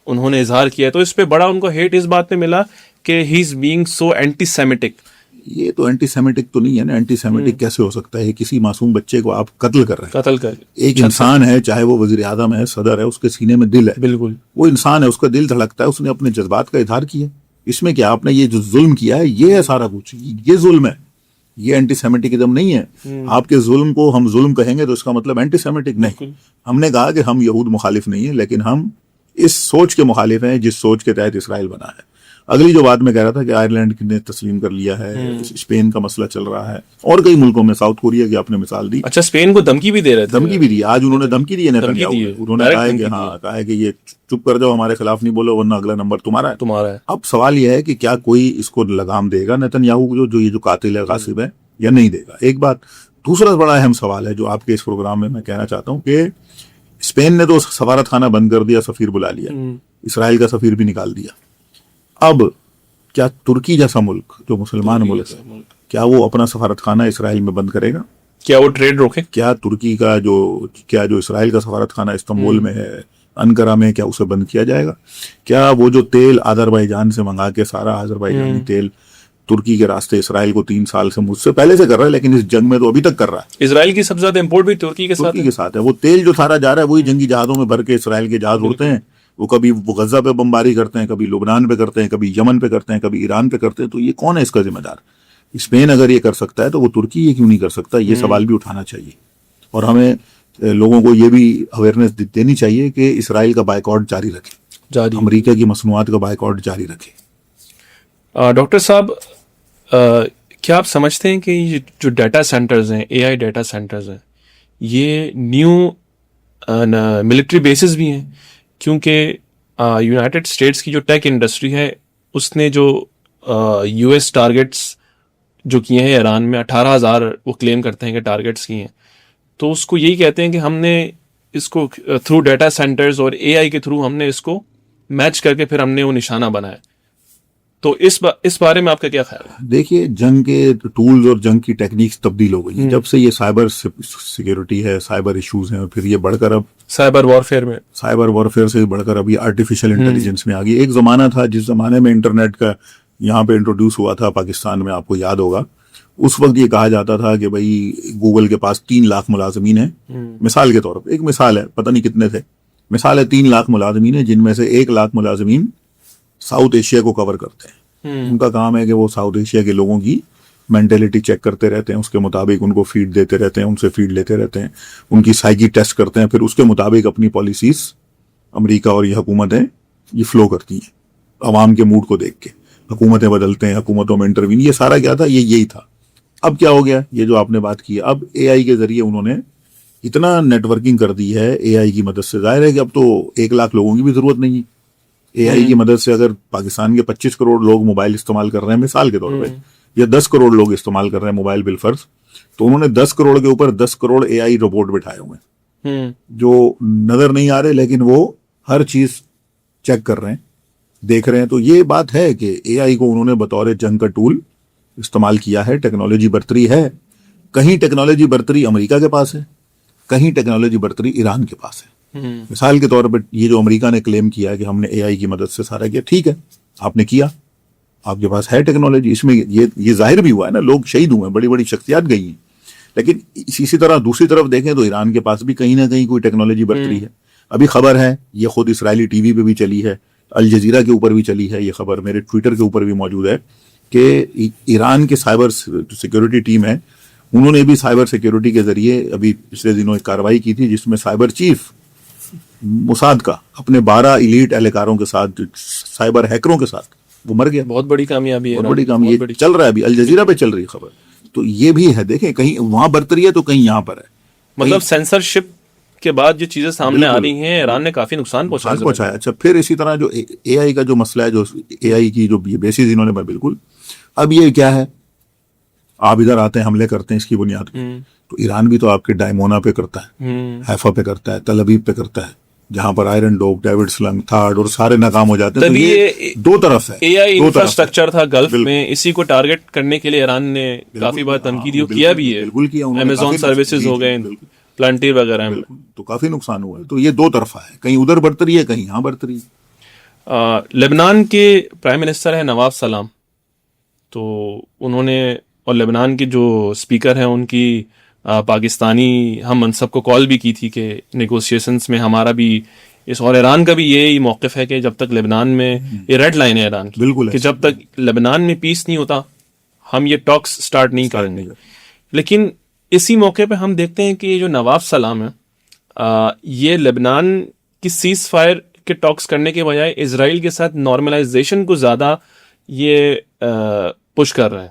انہوں نے اظہار کیا ہے. تو اس پہ بڑا ان کو ہیٹ اس بات پہ ملا کہ he is being so anti Semitic. یہ تو اینٹی سیمیٹک تو نہیں ہے نا. اینٹی سیمیٹک کیسے ہو سکتا ہے؟ کسی معصوم بچے کو آپ قتل کر رہے ہیں. قتل کر ایک انسان ہے, چاہے وہ وزیر اعظم ہے, صدر ہے, اس کے سینے میں دل ہے. بالکل وہ انسان ہے, اس کا دل دھڑکتا ہے, اس نے اپنے جذبات کا اظہار کیا. اس میں کیا آپ نے یہ جو ظلم کیا ہے یہ ہے سارا کچھ, یہ ظلم ہے, یہ اینٹی سیمیٹکزم نہیں ہے. آپ کے ظلم کو ہم ظلم کہیں گے تو اس کا مطلب اینٹی سیمیٹک نہیں. ہم نے کہا کہ ہم یہود مخالف نہیں ہیں, لیکن ہم اس سوچ کے مخالف ہیں جس سوچ کے تحت اسرائیل بنا ہے. اگلی جو بات میں کہہ رہا تھا کہ آئرلینڈ نے تسلیم کر لیا ہے, اسپین کا مسئلہ چل رہا ہے, اور کئی ملکوں میں, ساؤتھ کوریا کی آپ نے مثال دی. اچھا, اسپین کو دھمکی بھی دے رہے تھے. دھمکی بھی دی, آج انہوں نے دھمکی دی ہے نیتن یاہو, انہوں نے کہا ہے کہ ہاں, کہا ہے کہ یہ چپ کر جاؤ, ہمارے خلاف نہیں بولو ورنہ اگلا نمبر تمہارا ہے. اب سوال یہ ہے کہ کیا کوئی اس کو لگام دے گا نیتن یاہو جو یہ جو قاتل ہے, غاصب ہے, یا نہیں دے گا. ایک بات. دوسرا بڑا اہم سوال ہے جو آپ کے اس پروگرام میں کہنا چاہتا ہوں کہ اسپین نے تو سفارت خانہ بند کر دیا, سفیر بلا لیا, اسرائیل کا سفیر بھی نکال دیا. اب کیا ترکی جیسا ملک جو مسلمان ملک ہے, کیا وہ اپنا سفارت خانہ اسرائیل میں بند کرے گا؟ کیا وہ ٹریڈ روکے؟ کیا ترکی کا جو اسرائیل کا سفارت خانہ استنبول میں ہے, انقرہ میں, کیا اسے بند کیا جائے گا؟ کیا وہ جو تیل آذربائیجان سے منگا کے سارا آذربائیجانی تیل ترکی کے راستے اسرائیل کو 3 سال سے مجھ سے پہلے سے کر رہا ہے, لیکن اس جنگ میں تو ابھی تک کر رہا ہے. اسرائیل کی سب سے زیادہ امپورٹ بھی ترکی کے ساتھ ہے. وہ تیل جو سارا جا رہا ہے وہی جنگی جہازوں میں بھر کے اسرائیل کے جہاز اڑتے ہیں. وہ کبھی غزہ پہ بمباری کرتے ہیں, کبھی لبنان پہ کرتے ہیں, کبھی یمن پہ کرتے ہیں, کبھی ایران پہ کرتے ہیں. تو یہ کون ہے اس کا ذمہ دار؟ اسپین اگر یہ کر سکتا ہے تو وہ ترکی یہ کیوں نہیں کر سکتا؟ یہ سوال بھی اٹھانا چاہیے. اور ہمیں لوگوں کو یہ بھی اویئرنیس دینی چاہیے کہ اسرائیل کا بائیکاٹ جاری رکھے, امریکہ کی مصنوعات کا بائیکاٹ جاری رکھے. ڈاکٹر صاحب, کیا آپ سمجھتے ہیں کہ یہ جو ڈیٹا سینٹرز ہیں, اے آئی ڈیٹا سینٹرز ہیں, یہ نیو ملٹری بیسز بھی ہیں؟ کیونکہ یونائٹڈ اسٹیٹس کی جو ٹیک انڈسٹری ہے اس نے جو یو ایس ٹارگیٹس جو کیے ہیں ایران میں 18,000 وہ کلیم کرتے ہیں کہ ٹارگیٹس کیے ہیں, تو اس کو یہی کہتے ہیں کہ ہم نے اس کو تھرو ڈیٹا سینٹرز اور اے آئی کے تھرو ہم نے اس کو میچ کر کے پھر ہم نے وہ نشانہ بنایا. تو اس بارے میں آپ کا کیا خیال ہے؟ دیکھیے, جنگ کے ٹولز اور جنگ کی ٹیکنیکس تبدیل ہو گئی جب سے یہ سائبر سیکیورٹی ہے, سائبر ایشوز ہیں, پھر یہ بڑھ کر اب سائبر وارفیئر سے بڑھ کر اب یہ آرٹیفیشل انٹیلیجنس میں آ گئی. ایک زمانہ تھا جس زمانے میں انٹرنیٹ کا یہاں پہ انٹروڈیوس ہوا تھا پاکستان میں, آپ کو یاد ہوگا, اس وقت یہ کہا جاتا تھا کہ بھائی گوگل کے پاس 3 لاکھ ملازمین ہیں. مثال کے طور پر, ایک مثال ہے, پتہ نہیں کتنے تھے, مثال ہے 3 لاکھ ملازمین ہیں, جن میں سے 1 لاکھ ملازمین ساؤتھ ایشیا کو کور کرتے ہیں. ان کا کام ہے کہ وہ ساؤتھ ایشیا کے لوگوں کی مینٹلٹی چیک کرتے رہتے ہیں, اس کے مطابق ان کو فیڈ دیتے رہتے ہیں, ان سے فیڈ لیتے رہتے ہیں, ان کی سائیکی ٹیسٹ کرتے ہیں, پھر اس کے مطابق اپنی پالیسیز امریکہ اور یہ حکومتیں یہ فلو کرتی ہیں عوام کے موڈ کو دیکھ کے. حکومتیں بدلتے ہیں, حکومتوں میں انٹروین, یہ سارا کیا تھا, یہی تھا. اب کیا ہو گیا, یہ جو آپ نے بات کی ہے, اب اے آئی کے ذریعے انہوں نے اتنا نیٹ ورکنگ کر دی ہے اے آئی کی مدد سے. ظاہر ہے کہ اب تو 1 لاکھ لوگوں کی بھی ضرورت نہیں ہے. اے آئی کی مدد سے اگر پاکستان کے 25 کروڑ لوگ موبائل استعمال کر رہے ہیں مثال کے طور پہ, یا 10 کروڑ لوگ استعمال کر رہے ہیں موبائل بالفرض, تو انہوں نے 10 کروڑ کے اوپر 10 کروڑ اے آئی روبوٹ بٹھائے ہوئے ہیں جو نظر نہیں آ رہے, لیکن وہ ہر چیز چیک کر رہے ہیں, دیکھ رہے ہیں. تو یہ بات ہے کہ اے آئی کو انہوں نے بطور جنگ کا ٹول استعمال کیا ہے. ٹیکنالوجی برتری ہے, کہیں ٹیکنالوجی برتری امریکہ کے پاس ہے, کہیں ٹیکنالوجی برتری ایران کے پاس ہے. مثال کے طور پر یہ جو امریکہ نے کلیم کیا کہ ہم نے اے آئی کی مدد سے سارا کیا, ٹھیک ہے, آپ نے کیا, آپ کے پاس ہے ٹیکنالوجی, اس میں یہ ظاہر بھی ہوا ہے نا, لوگ شہید ہوئے ہیں, بڑی بڑی شخصیات گئی ہیں. لیکن اسی طرح دوسری طرف دیکھیں تو ایران کے پاس بھی کہیں نہ کہیں کوئی ٹیکنالوجی برتری ہے. ابھی خبر ہے, یہ خود اسرائیلی ٹی وی پہ بھی چلی ہے, الجزیرہ کے اوپر بھی چلی ہے یہ خبر, میرے ٹویٹر کے اوپر بھی موجود ہے, کہ ایران کے سائبر سیکیورٹی ٹیم ہے, انہوں نے بھی سائبر سیکیورٹی کے ذریعے ابھی پچھلے دنوں ایک کارروائی کی تھی جس میں سائبر چیف موساد کا اپنے 12 ایلیٹ اہلکاروں کے ساتھ, سائبر ہیکروں کے ساتھ, وہ مر گیا. بہت بڑی کامیابی ہے, بہت بڑی کامیابی چل رہا ہے ابھی, الجزیرہ پہ چل رہی خبر. تو یہ بھی ہے, دیکھیں کہیں وہاں برتری ہے تو کہیں یہاں پر ہے. مطلب سینسرشپ کے بعد جو چیزیں سامنے آ رہی ہیں, ایران نے کافی نقصان پہنچایا. اچھا, پھر اسی طرح جو اے آئی کا جو مسئلہ ہے, جو اے آئی کی جو بیسز انہوں نے بالکل, اب یہ کیا ہے, آپ ادھر آتے ہیں حملے کرتے ہیں اس کی بنیاد پہ, تو ایران بھی تو آپ کے ڈائمونا پہ کرتا ہے, حیفا پہ کرتا ہے, تل ابیب پہ کرتا ہے, جہاں پر Iron Dome, David sling, third اور سارے ناکام ہو جاتے ہیں. تو یہ دو طرف ہے. اے آئی انفراسٹرکچر تھا گلف میں, اسی کو ٹارگٹ کرنے کے لیے ایران نے کافی بار تنقید کیا بھی ہے. بالکل کیا, امیزون سروسز ہو گئے, پلانٹی وغیرہ میں, تو کافی نقصان ہوا ہے. تو یہ دو طرفہ ہے, کہیں ادھر برتری ہے کہیں یہاں برتری. لبنان کے پرائم منسٹر ہے نواف سلام, تو انہوں نے اور لبنان کے جو اسپیکر ہیں ان کی پاکستانی ہم منصب کو کال بھی کی تھی کہ نیگوسیشنز میں ہمارا بھی اس، اور ایران کا بھی یہی موقف ہے کہ جب تک لبنان میں، یہ ریڈ لائن ہے ایران کی، بالکل کہ جب تک لبنان میں پیس نہیں ہوتا ہم یہ ٹاکس سٹارٹ نہیں کریں گے. لیکن اسی موقع پہ ہم دیکھتے ہیں کہ یہ جو نواف سلام ہے یہ لبنان کی سیز فائر کے ٹاکس کرنے کے بجائے اسرائیل کے ساتھ نارملائزیشن کو زیادہ یہ پش کر رہے ہیں.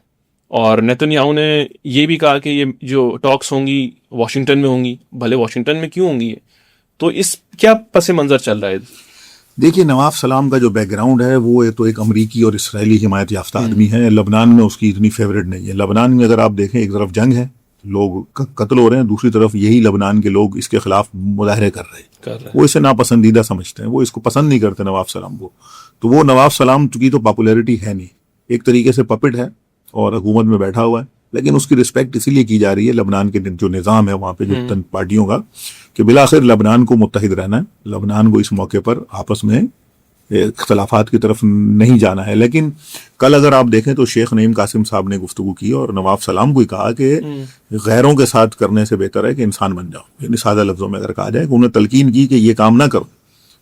اور نیتن یاہو نے یہ بھی کہا کہ یہ جو ٹاکس ہوں گی واشنگٹن میں ہوں گی، بھلے واشنگٹن میں کیوں ہوں گی. تو اس کیا پس منظر چل رہا ہے؟ دیکھیے، نواف سلام کا جو بیک گراؤنڈ ہے وہ تو ایک امریکی اور اسرائیلی حمایت یافتہ آدمی ہے. لبنان میں اس کی اتنی فیوریٹ نہیں ہے. لبنان میں اگر آپ دیکھیں، ایک طرف جنگ ہے، لوگ قتل ہو رہے ہیں، دوسری طرف یہی لبنان کے لوگ اس کے خلاف مظاہرے کر رہے ہیں. وہ اسے ناپسندیدہ سمجھتے ہیں، وہ اس کو پسند نہیں کرتے نواف سلام کو. تو وہ نواف سلام کی تو پاپولیرٹی ہے نہیں، ایک طریقے سے پپٹ ہے اور حکومت میں بیٹھا ہوا ہے. لیکن اس کی رسپیکٹ اسی لیے کی جا رہی ہے لبنان کے جو نظام ہے وہاں پہ جو پارٹیوں کا، کہ بلاخر لبنان کو متحد رہنا ہے، لبنان کو اس موقع پر آپس میں اختلافات کی طرف نہیں جانا ہے. لیکن کل اگر آپ دیکھیں تو شیخ نعیم قاسم صاحب نے گفتگو کی اور نواف سلام کو ہی کہا کہ غیروں کے ساتھ کرنے سے بہتر ہے کہ انسان بن جاؤ. یعنی سادہ لفظوں میں اگر کہا جائے کہ انہیں تلقین کی کہ یہ کام نہ کرو،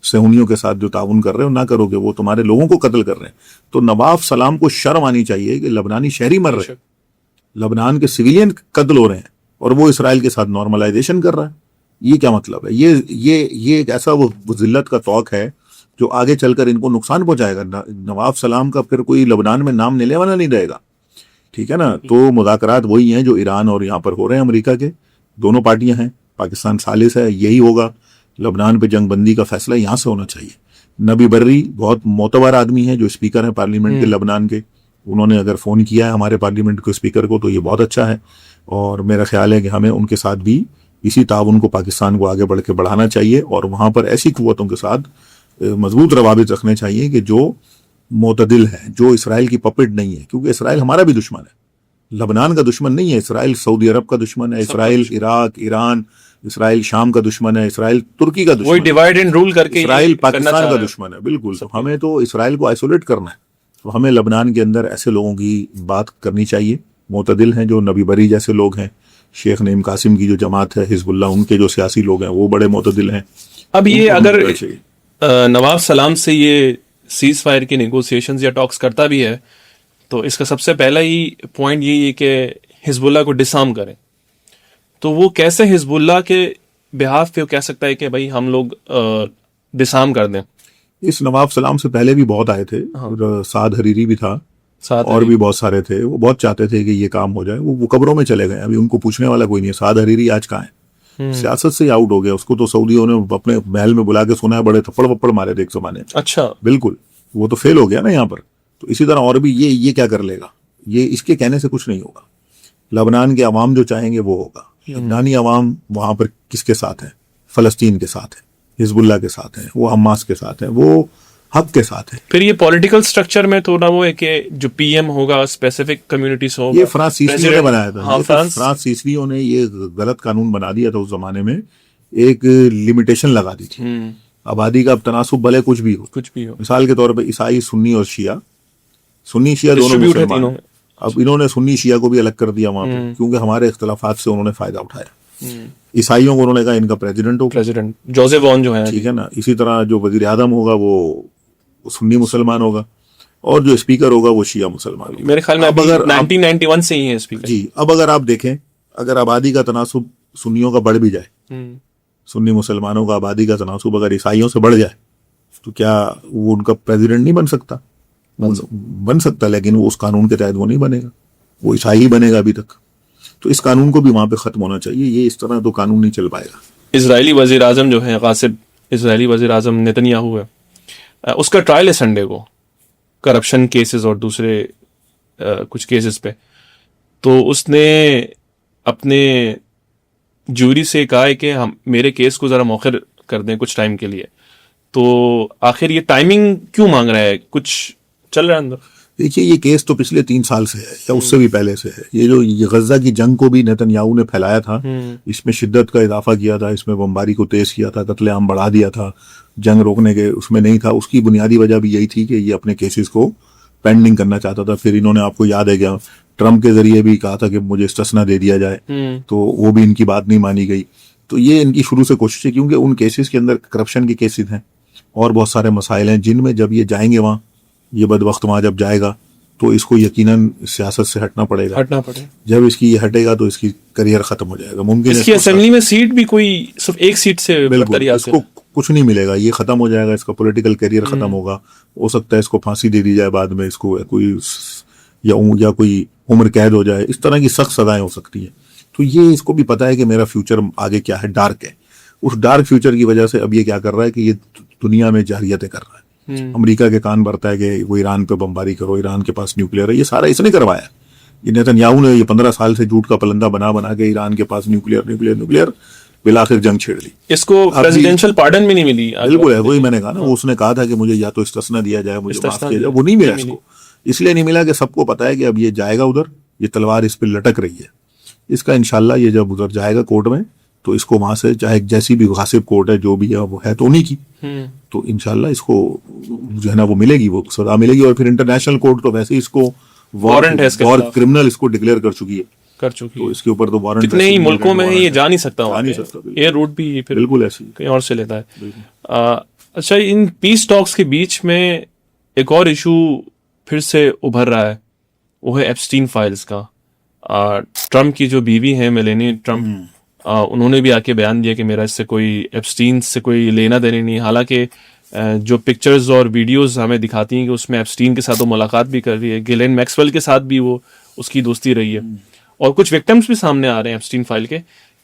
صہیونیوں کے ساتھ جو تعاون کر رہے ہو نہ کرو، کہ وہ تمہارے لوگوں کو قتل کر رہے ہیں. تو نواف سلام کو شرم آنی چاہیے کہ لبنانی شہری مر رہے ہیں، لبنان کے سویلین قتل ہو رہے ہیں، اور وہ اسرائیل کے ساتھ نارملائزیشن کر رہا ہے. یہ کیا مطلب ہے؟ یہ ایک ایسا وہ ذلت کا توق ہے جو آگے چل کر ان کو نقصان پہنچائے گا. نواف سلام کا پھر کوئی لبنان میں نام لینے والا نہیں رہے گا. ٹھیک ہے نا؟ تو مذاکرات وہی ہیں جو ایران اور یہاں پر ہو رہے ہیں، امریکہ کے دونوں پارٹیاں ہیں، پاکستان ثالث ہے، یہی ہوگا. لبنان پہ جنگ بندی کا فیصلہ یہاں سے ہونا چاہیے. نبی بری بہت معتبر آدمی ہیں جو اسپیکر ہیں پارلیمنٹ کے لبنان کے، انہوں نے اگر فون کیا ہے ہمارے پارلیمنٹ کے اسپیکر کو تو یہ بہت اچھا ہے. اور میرا خیال ہے کہ ہمیں ان کے ساتھ بھی اسی تعاون کو پاکستان کو آگے بڑھ کے بڑھانا چاہیے، اور وہاں پر ایسی قوتوں کے ساتھ مضبوط روابط رکھنے چاہیے کہ جو معتدل ہے، جو اسرائیل کی پپٹ نہیں ہے. کیونکہ اسرائیل ہمارا بھی دشمن ہے، لبنان کا دشمن نہیں ہے. اسرائیل سعودی عرب کا دشمن ہے، اسرائیل عراق، ایران، اسرائیل شام کا دشمن ہے، اسرائیل ترکی کا دشمن ہے، وہی ڈیوائیڈ اینڈ رول کر کے اسرائیل پاکستان کا دشمن ہے. بالکل. ہمیں تو اسرائیل کو آئسولیٹ کرنا ہے. تو ہمیں لبنان کے اندر ایسے لوگوں کی بات کرنی چاہیے، معتدل ہیں، جو نبی بری جیسے لوگ ہیں. شیخ نعیم قاسم کی جو جماعت ہے حزب اللہ، ان کے جو سیاسی لوگ ہیں وہ بڑے معتدل ہیں. اب یہ اگر نواف سلام سے یہ سیز فائر کی نیگوسیشنز یا ٹاکس کرتا بھی ہے تو اس کا سب سے پہلا ہی پوائنٹ یہی ہے کہ حزب اللہ کو ڈسارم کریں. تو وہ کیسے حزب اللہ کے بہاف پہ کہہ سکتا ہے کہ بھائی ہم لوگ ڈسارم کر دیں؟ اس نواف سلام سے پہلے بھی بہت آئے تھے، سعد حریری بھی تھا، اور بھی بہت سارے تھے. وہ بہت چاہتے تھے کہ یہ کام ہو جائے. وہ قبروں میں چلے گئے، ابھی ان کو پوچھنے والا کوئی نہیں ہے. سعد حریری آج کہاں ہے؟ سیاست سے ہی آؤٹ ہو گیا. اس کو تو سعودیوں نے اپنے محل میں بلا کے سنا ہے، بڑے تھپڑ وپڑ مارے تھے ایک زمانے. اچھا. بالکل. وہ تو فیل ہو گیا نا یہاں پر. تو اسی طرح اور بھی یہ کیا کر لے گا؟ یہ اس کے کہنے سے کچھ نہیں ہوگا. لبنان کے عوام جو چاہیں گے وہ ہوگا. لبنانی عوام وہاں پر کس کے ساتھ ہے؟ فلسطین کے ساتھ ہے، حزب اللہ کے ساتھ ہے، وہ حماس کے ساتھ ہے، وہ حق کے ساتھ ہے. پھر یہ پولیٹیکل سٹرکچر میں تھوڑا وہ ہے کہ جو پی ایم ہوگا اسپیسیفک کمیونٹیز ہوگا. یہ فرانس سیسویوں نے بنایا تھا. فرانس سیسویوں نے یہ غلط قانون بنا دیا تھا اس زمانے میں، ایک لمیٹیشن لگا دی تھی آبادی کا. اب تناسب بھلے کچھ بھی ہو. مثال کے طور پہ عیسائی، سنی اور شیعہ دونوں مسلمان. اب انہوں نے سنی شیعہ کو بھی الگ کر دیا وہاں پہ، کیونکہ ہمارے اختلافات سے انہوں نے فائدہ اٹھایا. عیسائیوں کو انہوں نے کہا ان کا پریزیڈنٹ ہوگا، جوزف وون جو ہے، ٹھیک ہے نا. اسی طرح جو وزیر اعظم ہوگا وہ سنی مسلمان ہوگا، اور جو اسپیکر ہوگا وہ شیعہ مسلمان ہوگا. میرے خیال میں اب اگر 1991 سے ہی ہے اسپیکر. جی. اب اگر آپ دیکھیں، اگر آبادی کا تناسب سنیوں کا بڑھ بھی جائے، سنی مسلمانوں کا آبادی کا تناسب اگر عیسائیوں سے بڑھ جائے، تو کیا وہ ان کا پریزیڈنٹ نہیں بن سکتا؟ بن سکتا، لیکن وہ اس قانون کے تحت وہ نہیں بنے گا، وہ عیسائی بنے گا ابھی تک. تو اس قانون کو بھی وہاں پہ ختم ہونا چاہیے. یہ اس طرح تو قانون نہیں چل پائے گا. اسرائیلی وزیر اعظم جو ہے غاصب، اسرائیلی وزیر اعظم نیتن یاہو ہے، اس کا ٹرائل ہے سنڈے کو، کرپشن کیسز اور دوسرے کچھ کیسز پہ. تو اس نے اپنے جوری سے کہا ہے کہ ہم میرے کیس کو ذرا مؤخر کر دیں کچھ ٹائم کے لیے. تو آخر یہ ٹائمنگ کیوں مانگ رہا ہے؟ کچھ چل رہا ہے اندر؟ دیکھیے، یہ کیس تو پچھلے 3 سال سے ہے یا اس سے بھی پہلے سے ہے. یہ غزہ کی جنگ کو بھی نیتن یاہو نے پھیلایا تھا، اس میں شدت کا اضافہ کیا تھا، اس میں بمباری کو تیز کیا تھا، قتل عام بڑھا دیا تھا، جنگ روکنے کے اس میں نہیں تھا. اس کی بنیادی وجہ بھی یہی تھی کہ یہ اپنے کیسز کو پینڈنگ کرنا چاہتا تھا. پھر انہوں نے, آپ کو یاد ہے کیا, ٹرمپ کے ذریعے بھی کہا تھا کہ مجھے استثنا دے دیا جائے, تو وہ بھی ان کی بات نہیں مانی گئی. تو یہ ان کی شروع سے کوشش ہے, کیونکہ ان کیسز کے اندر کرپشن کے کیسز ہیں اور بہت سارے مسائل ہیں جن میں جب یہ جائیں گے وہاں, یہ بدبخت وہاں جب جائے گا تو اس کو یقیناً سیاست سے ہٹنا پڑے گا. جب اس کی یہ ہٹے گا تو اس کی کریئر ختم ہو جائے گا. ممکن اس کی اسمبلی میں سیٹ بھی کوئی صرف ایک سیٹ سے بالکل اس کو کچھ نہیں ملے گا, یہ ختم ہو جائے گا, اس کا پولیٹیکل کیریئر ختم ہوگا. ہو سکتا ہے اس کو پھانسی دے دی جائے بعد میں, اس کو کوئی یا کوئی عمر قید ہو جائے, اس طرح کی سخت سزائیں ہو سکتی ہیں. تو یہ اس کو بھی پتا ہے کہ میرا فیوچر آگے کیا ہے, ڈارک ہے. اس ڈارک فیوچر کی وجہ سے اب یہ کیا کر رہا ہے کہ یہ دنیا میں جارحیتیں کر رہا ہے. امریکہ کے کان بھرتا ہے کہ وہ ایران پہ بمباری کرو, ایران کے پاس نیوکلیئر ہے. یہ سارا اس نے کروایا. یہ نیتنیاہو نے یہ 15 سال سے جھوٹ کا پلندہ بنا کے ایران کے پاس نیوکلیئر بالآخر جنگ چھیڑ لی. اس کو پریزیڈنشل پارڈن بھی نہیں ملی. بالکل ہے, وہی میں نے کہا نا, اس نے کہا تھا کہ مجھے یا تو استثنا دیا جائے, مجھے معاف کیا جائے, وہ نہیں ملا اس کو. اس لیے نہیں ملا کہ سب کو پتا ہے کہ اب یہ جائے گا ادھر, یہ تلوار اس پہ لٹک رہی ہے. اس کا انشاءاللہ یہ جب ادھر جائے گا کورٹ میں تو اس کو وہاں سے چاہے جیسی بھی غاصب کورٹ ہے جو بھی ہے وہ ہے تو انہیں کی, تو انشاءاللہ اس کو جو ہے نا وہ ملے گی, وہ سزا ملے گی. اور پھر انٹرنیشنل کورٹ تو ویسے ہی اس کو وارنٹ کرمنل اس کو ڈکلیئر کر چکی ہے, تو اس کے اوپر تو وارنٹ کتنے ہی ملکوں میں یہ جا نہیں سکتا, ایئر روٹ بھی پھر بالکل ایسی کہیں اور سے لیتا ہے. اچھا, ان پیس ٹاکس کے بیچ میں ایک اور ایشو پھر سے ابھر رہا ہے, وہ ہے ایپسٹین فائلز کا. ٹرمپ کی جو بیوی ہیں میلینیا ٹرمپ, انہوں نے بھی آ کے بیان دیا کہ میرا اس سے کوئی ایپسٹین سے کوئی لینا دینا نہیں. حالانکہ جو پکچرز اور ویڈیوز ہمیں دکھاتی ہیں کہ اس میں ایپسٹین کے ساتھ وہ ملاقات بھی کر رہی ہے, گیلین میکسویل کے ساتھ بھی وہ اس کی دوستی رہی ہے. اور کچھ وکٹمز بھی سامنے آ رہے ہیں ایپسٹین فائل کے,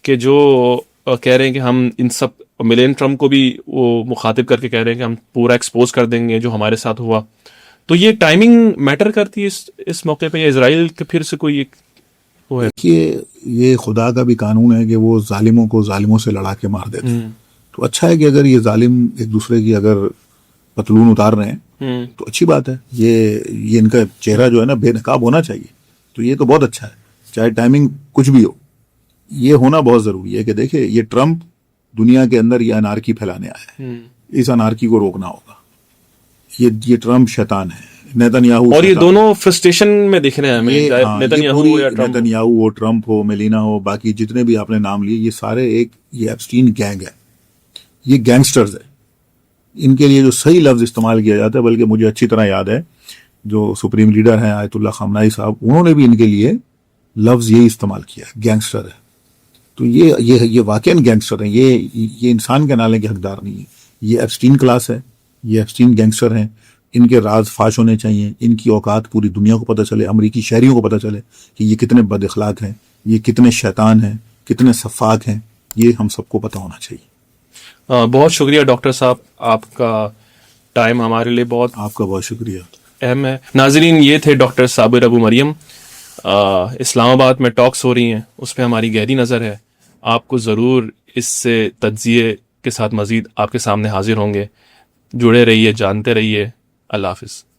کہ جو کہہ رہے ہیں کہ ہم ان سب, میلین ٹرمپ کو بھی وہ مخاطب کر کے کہہ رہے ہیں کہ ہم پورا ایکسپوز کر دیں گے جو ہمارے ساتھ ہوا. تو یہ ٹائمنگ میٹر کرتی ہے اس موقع پہ, یا اسرائیل کے پھر سے کوئی وہ ہے؟ یہ خدا کا بھی قانون ہے کہ وہ ظالموں کو ظالموں سے لڑا کے مار دیتے ہیں. تو اچھا ہے کہ اگر یہ ظالم ایک دوسرے کی اگر پتلون اتار رہے ہیں تو اچھی بات ہے. یہ ان کا چہرہ جو ہے نا بے نقاب ہونا چاہیے, تو یہ تو بہت اچھا ہے. چاہے ٹائمنگ کچھ بھی ہو, یہ ہونا بہت ضروری ہے کہ دیکھیں یہ ٹرمپ دنیا کے اندر یہ انارکی پھیلانے آیا ہے, اس انارکی کو روکنا ہوگا. یہ ٹرمپ شیطان ہے, نیتنیاہو, اور یہ دونوں فرسٹریشن میں دکھ رہے ہیں ہمیں. نیتنیاہو ہو, ٹرمپ ہو, میلینا ہو, باقی جتنے بھی آپ نے نام لیے, یہ سارے یہ ایپسٹین گینگ ہے, یہ گینگسٹرز ہے. ان کے لیے جو صحیح لفظ استعمال کیا جاتا ہے, بلکہ مجھے اچھی طرح یاد ہے جو سپریم لیڈر ہیں آیت اللہ خامنائی صاحب, انہوں نے بھی ان کے لیے لفظ یہی استعمال کیا, گینگسٹر ہے. تو یہ واقعاً گینگسٹر ہیں, یہ انسان کے نالے کے حقدار نہیں ہے. یہ ایپسٹین کلاس ہے, یہ ایپسٹین گینگسٹر ہیں. ان کے راز فاش ہونے چاہیے, ان کی اوقات پوری دنیا کو پتہ چلے, امریکی شہریوں کو پتہ چلے کہ یہ کتنے بد اخلاق ہیں, یہ کتنے شیطان ہیں, کتنے سفاک ہیں. یہ ہم سب کو پتہ ہونا چاہیے. بہت شکریہ ڈاکٹر صاحب, آپ کا ٹائم ہمارے لیے آپ کا بہت شکریہ اہم ہے. ناظرین, یہ تھے ڈاکٹر صابر ابو مریم. اسلام آباد میں ٹاکس ہو رہی ہیں, اس پہ ہماری گہری نظر ہے. آپ کو ضرور اس سے تجزیے کے ساتھ مزید آپ کے سامنے حاضر ہوں گے. جڑے رہیے, جانتے رہیے. اللہ حافظ.